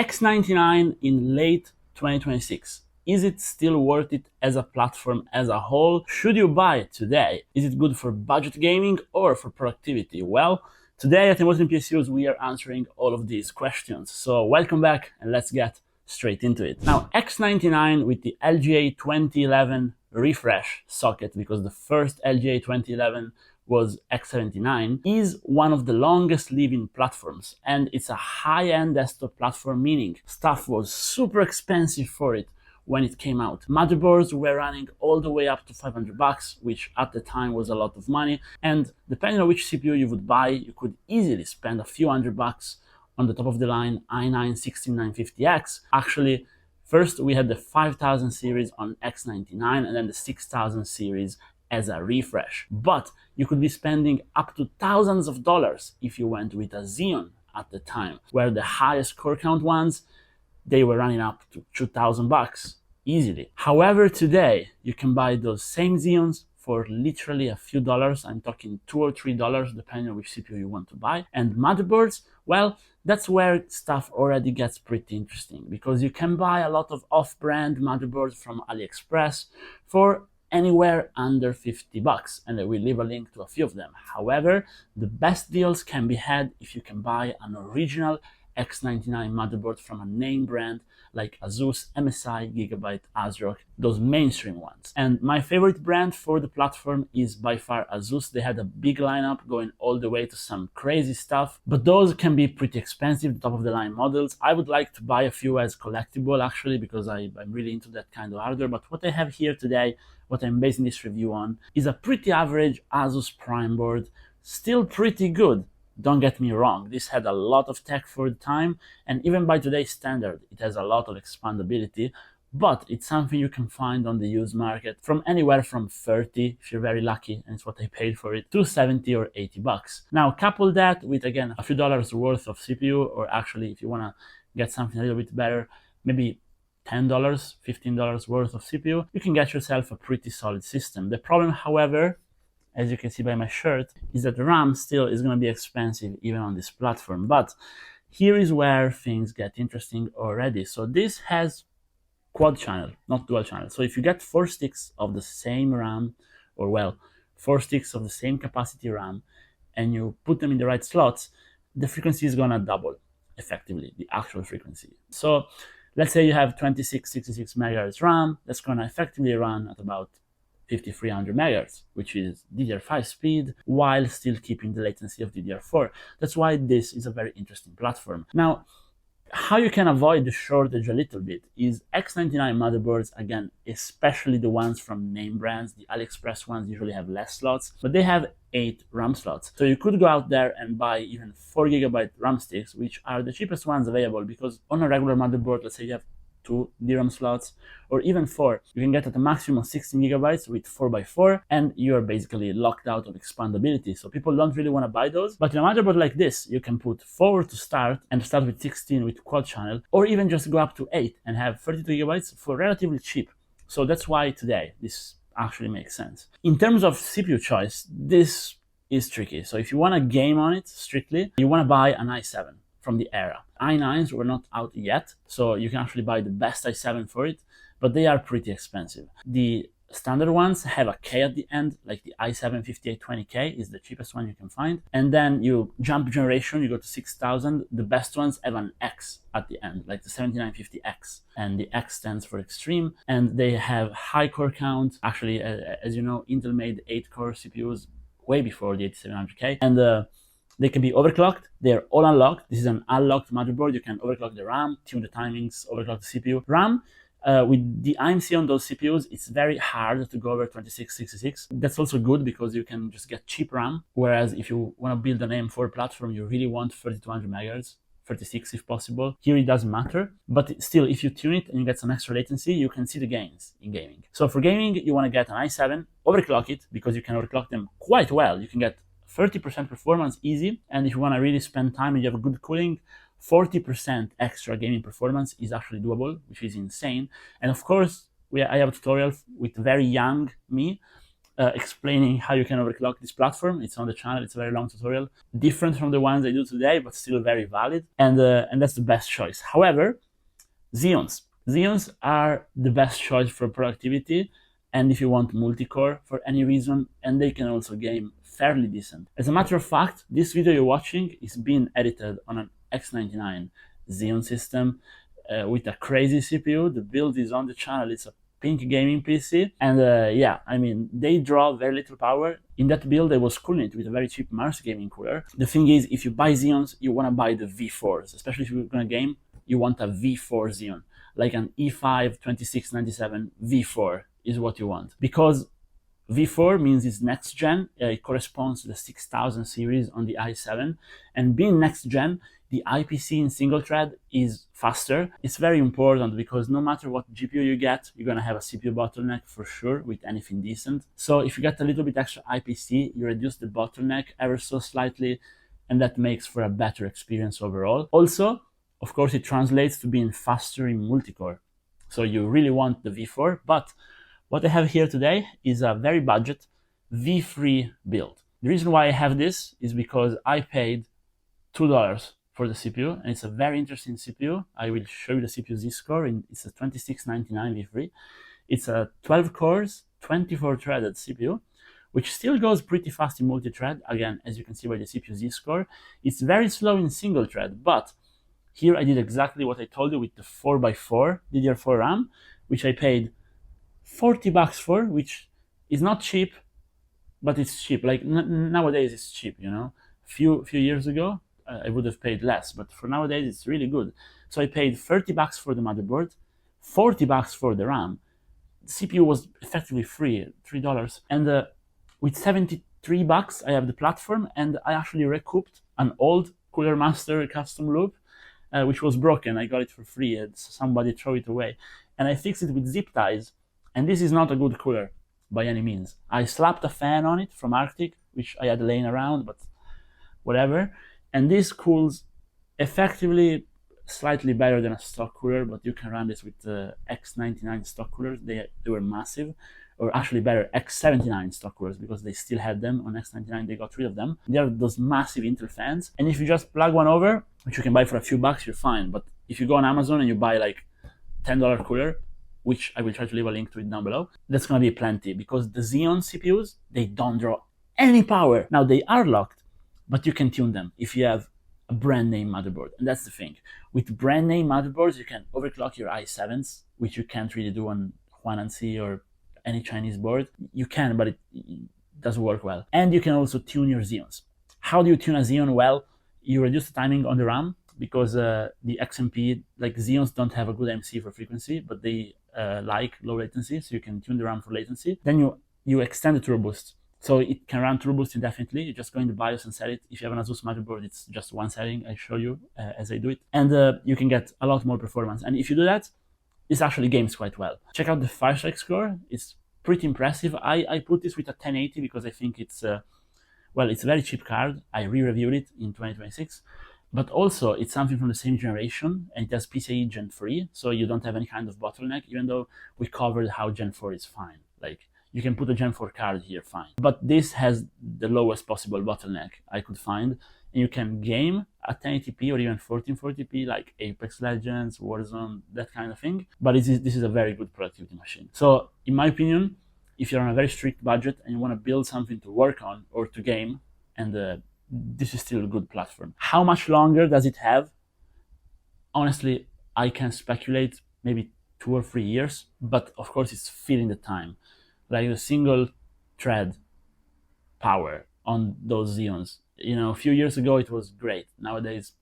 X99 in late 2026. Is it still worth it as a platform as a whole? Should you buy it today? Is it good for budget gaming or for productivity? Well, today at ImWateringPSUs we are answering all of these questions. So welcome back and let's get straight into it. Now, X99 with the LGA 2011 refresh socket, because the first LGA 2011 was X79, is one of the longest living platforms, and it's a high-end desktop platform, meaning stuff was super expensive for it when it came out. Motherboards were running all the way up to $500, which at the time was a lot of money, and depending on which CPU you would buy, you could easily spend a few $100 on the top of the line i9-16950X. Actually, first we had the 5000 series on X99 and then the 6000 series as a refresh. But you could be spending up to thousands of dollars if you went with a Xeon at the time, where the highest core count ones, they were running up to $2,000 easily. However, today you can buy those same Xeons for literally a few dollars. I'm talking $2 or $3 depending on which CPU you want to buy. And motherboards, well, that's where stuff already gets pretty interesting, because you can buy a lot of off-brand motherboards from AliExpress for anywhere under $50, and I will leave a link to a few of them. However, the best deals can be had if you can buy an original X99 motherboard from a name brand like ASUS, MSI, Gigabyte, ASRock, those mainstream ones. And my favorite brand for the platform is by far ASUS. They had a big lineup going all the way to some crazy stuff, but those can be pretty expensive, the top of the line models. I would like to buy a few as collectible actually, because I'm really into that kind of hardware. But what I have here today, what I'm basing this review on, is a pretty average ASUS Prime board, still pretty good. Don't get me wrong, this had a lot of tech for the time, and even by today's standard, it has a lot of expandability, but it's something you can find on the used market from anywhere from 30, if you're very lucky, and it's what I paid for it, to 70 or $80. Now, couple that with, again, a few dollars worth of CPU, or actually, if you want to get something a little bit better, maybe $10, $15 worth of CPU, you can get yourself a pretty solid system. The problem, however, as you can see by my shirt, is that RAM still is going to be expensive even on this platform. But here is where things get interesting already. So this has quad channel, not dual channel. So if you get 4 sticks of the same RAM, or well, 4 sticks of the same capacity RAM, and you put them in the right slots, the frequency is going to double, effectively, the actual frequency. So let's say you have 2666 megahertz RAM, that's going to effectively run at about 5300 megahertz, which is DDR5 speed, while still keeping the latency of DDR4. That's why this is a very interesting platform. Now, how you can avoid the shortage a little bit is X99 motherboards, again, especially the ones from name brands. The AliExpress ones usually have less slots, but they have 8 RAM slots. So you could go out there and buy even 4 GB RAM sticks, which are the cheapest ones available, because on a regular motherboard, let's say you have 2 DRAM slots, or even 4, you can get at a maximum of 16 gigabytes with 4x4, and you're basically locked out of expandability. So people don't really want to buy those. But in a motherboard like this, you can put 4 to start and start with 16 with quad channel, or even just go up to 8 and have 32 gigabytes for relatively cheap. So that's why today this actually makes sense. In terms of CPU choice, this is tricky. So if you want to game on it strictly, you want to buy an i7 from the era. i9s were not out yet, so you can actually buy the best i7 for it, but they are pretty expensive. The standard ones have a K at the end, like the i7-5820K is the cheapest one you can find. And then you jump generation, you go to 6000. The best ones have an X at the end, like the 7950X, and the X stands for extreme, and they have high core count. Actually, as you know, Intel made 8-core CPUs way before the 8700K, and they can be overclocked. They're all unlocked. This is an unlocked motherboard. You can overclock the RAM, tune the timings, overclock the CPU. RAM, with the IMC on those CPUs, it's very hard to go over 2666. That's also good because you can just get cheap RAM. Whereas if you want to build an AM4 platform, you really want 3200 megahertz, 36 if possible. Here it doesn't matter, but still, if you tune it and you get some extra latency, you can see the gains in gaming. So for gaming, you want to get an i7, overclock it, because you can overclock them quite well. You can get 30% performance easy, and if you want to really spend time and you have good cooling, 40% extra gaming performance is actually doable, which is insane. And of course, I have a tutorial with very young me explaining how you can overclock this platform. It's on the channel. It's a very long tutorial, different from the ones I do today, but still very valid. And that's the best choice. However, Xeons. Xeons are the best choice for productivity and if you want multi-core for any reason, and they can also game fairly decent. As a matter of fact, this video you're watching is being edited on an X99 Xeon system with a crazy CPU. The build is on the channel. It's a pink gaming PC, and yeah, I mean, they draw very little power. In that build, I was cooling it with a very cheap Mars gaming cooler. The thing is, if you buy Xeons, you want to buy the V4s, especially if you're going to game, you want a V4 Xeon, like an E5 2697 V4 is what you want, because V4 means it's next gen. It corresponds to the 6000 series on the i7, and being next gen, the IPC in single thread is faster. It's very important because no matter what GPU you get, you're gonna have a CPU bottleneck for sure with anything decent. So if you get a little bit extra IPC, you reduce the bottleneck ever so slightly, and that makes for a better experience overall. Also, of course, it translates to being faster in multicore. So you really want the V4, but what I have here today is a very budget V3 build. The reason why I have this is because I paid $2 for the CPU, and it's a very interesting CPU. I will show you the CPU Z-score. It's a 2699 V3. It's a 12 cores, 24 threaded CPU, which still goes pretty fast in multi-thread. Again, as you can see by the CPU Z-score, it's very slow in single thread, but here I did exactly what I told you with the 4x4 DDR4 RAM, which I paid $40 for, which is not cheap, but it's cheap. Like nowadays it's cheap, you know. Few years ago, I would have paid less, but for nowadays it's really good. So I paid $30 for the motherboard, $40 for the RAM. The CPU was effectively free, $3, and with $73 I have the platform, and I actually recouped an old Cooler Master custom loop, which was broken. I got it for free, somebody threw it away, and I fixed it with zip ties. And this is not a good cooler by any means. I slapped a fan on it from Arctic, which I had laying around, but whatever. And this cools effectively slightly better than a stock cooler, but you can run this with the X99 stock coolers. They were massive, or actually better, X79 stock coolers, because they still had them on X99. They got rid of them. They are those massive Intel fans. And if you just plug one over, which you can buy for a few bucks, you're fine. But if you go on Amazon and you buy like $10 cooler, which I will try to leave a link to it down below, that's gonna be plenty, because the Xeon CPUs, they don't draw any power. Now they are locked, but you can tune them if you have a brand name motherboard. And that's the thing. With brand name motherboards, you can overclock your i7s, which you can't really do on Huanansi or any Chinese board. You can, but it doesn't work well. And you can also tune your Xeons. How do you tune a Xeon? Well, you reduce the timing on the RAM, because the XMP, like Xeons don't have a good MC for frequency, but they like low latency, so you can tune the RAM for latency. Then you extend the turbo boost, so it can run turbo boost indefinitely. You just go in the BIOS and set it. If you have an ASUS motherboard, it's just one setting. I show you as I do it, and you can get a lot more performance. And if you do that, this actually games quite well. Check out the Firestrike score. It's pretty impressive. I put this with a 1080 because I think it's well, it's a very cheap card. I re-reviewed it in 2026. But also, it's something from the same generation, and it has PCIe Gen 3, so you don't have any kind of bottleneck, even though we covered how Gen 4 is fine. Like, you can put a Gen 4 card here, fine. But this has the lowest possible bottleneck I could find, and you can game at 1080p or even 1440p, like Apex Legends, Warzone, that kind of thing. But this is a very good productivity machine. So, in my opinion, if you're on a very strict budget and you want to build something to work on or to game, and this is still a good platform. How much longer does it have? Honestly, I can speculate maybe 2 or 3 years, but of course it's feeling the time. Like the single thread power on those Xeons. You know, a few years ago it was great. Nowadays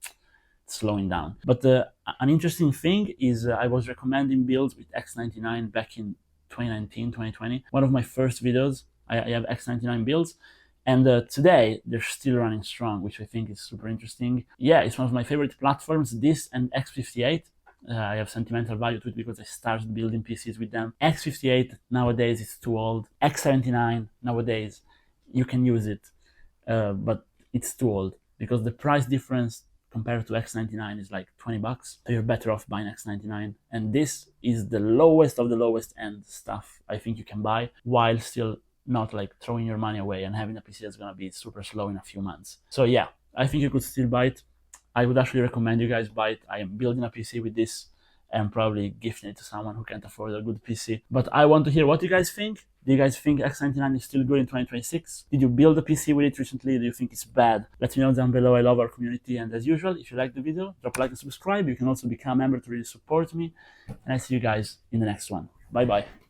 it's slowing down. But an interesting thing is I was recommending builds with X99 back in 2019, 2020. One of my first videos, I have X99 builds. And today, they're still running strong, which I think is super interesting. Yeah, it's one of my favorite platforms, this and X58. I have sentimental value to it because I started building PCs with them. X58, nowadays, it's too old. X79, nowadays, you can use it, but it's too old because the price difference compared to X99 is like $20. So you're better off buying X99. And this is the lowest of the lowest end stuff I think you can buy while still not like throwing your money away and having a PC that's gonna be super slow in a few months. So yeah, I think you could still buy it. I would actually recommend you guys buy it. I am building a PC with this and probably gifting it to someone who can't afford a good PC. But I want to hear what you guys think. Do you guys think X99 is still good in 2026? Did you build a PC with it recently? Do you think it's bad? Let me know down below. I love our community. And as usual, if you like the video, drop a like and subscribe. You can also become a member to really support me. And I see you guys in the next one. Bye bye.